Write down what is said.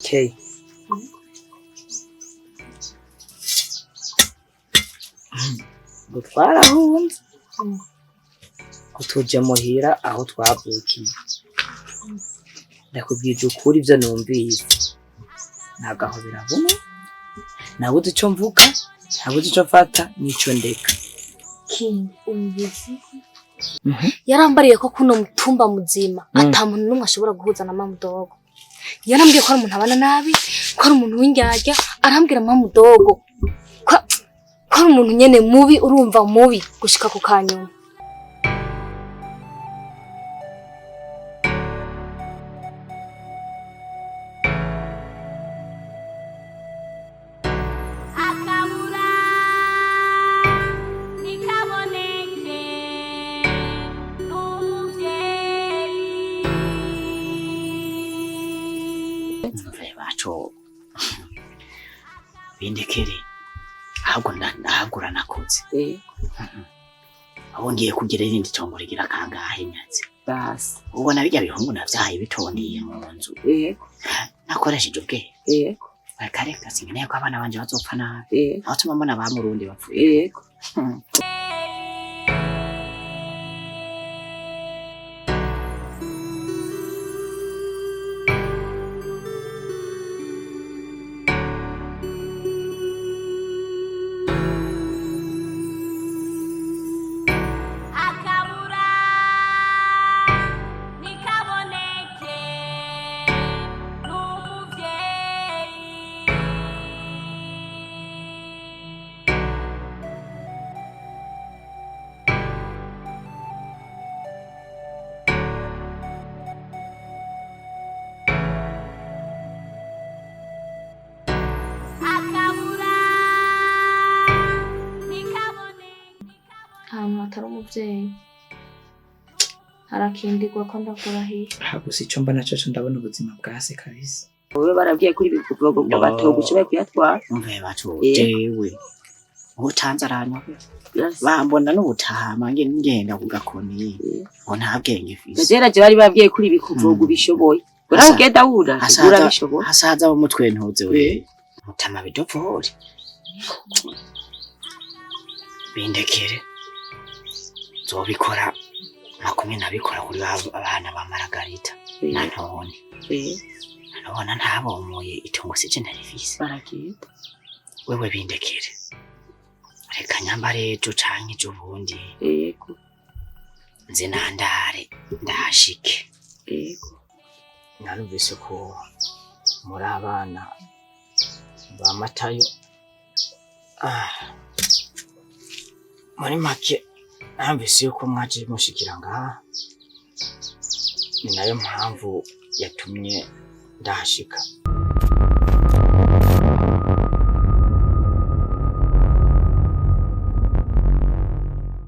Okay. Gutwarahunze utuje muhira aho twavukiye ndakubwije ukuri ivyo numvise nagaho birabona nabuze ico mvuga nabuze ico mfata nico ndeka King umvise yarambariye ko kuno mutumba muzima ata muntu numwe ashobora guhuza na mamudogo yarambwiye ko ari umuntu abana nabi ko ari umuntu w'indyarya arambwira mamudogo ko ari umuntu nyene mubi urumva mubi gushika ku kanyuma bindekere ahubwo ndahagura nakuze aho ngiye kugira irindi tongo rigira kangahe nyazi basi ubona bijya bihungu navyaye bitondeye mu nzu nakoresheje ubwenge bakareka sinkeneye ko abana banje bazopfa nabi aho tuma mbona ba murundi bapfuye atari umuvyeyi harakindirwa ko ndakurahiye gusa ico mbona coco ndabona ubuzima bwase kabisa wowe barabwiye kuri bikuvugo ngo batoguce bakuyatwara umve bacu jewe ubutanze aranywa bambona n'ubutama ngenda kugakoni ngo nta bwenge fisi gazera je bari babwiye kuri bikuvugo bishoboye uraho ugenda urabishoboye hasaza mu mutwe ntuze we mutama bidopfori bindekere zobikora makumye nabikora kuri abana ba Margarita nanone nabona ntabomoye itongo sije ndarifise baragenda wewe bindekere reka nyambare ejo canke ejo bundi yego nze nandare ndashike yego narumvise ko muri abana ba Matayo muri make namvise yuko mwaje mushikira ngaha ni nayo mpamvu yatumye ndashika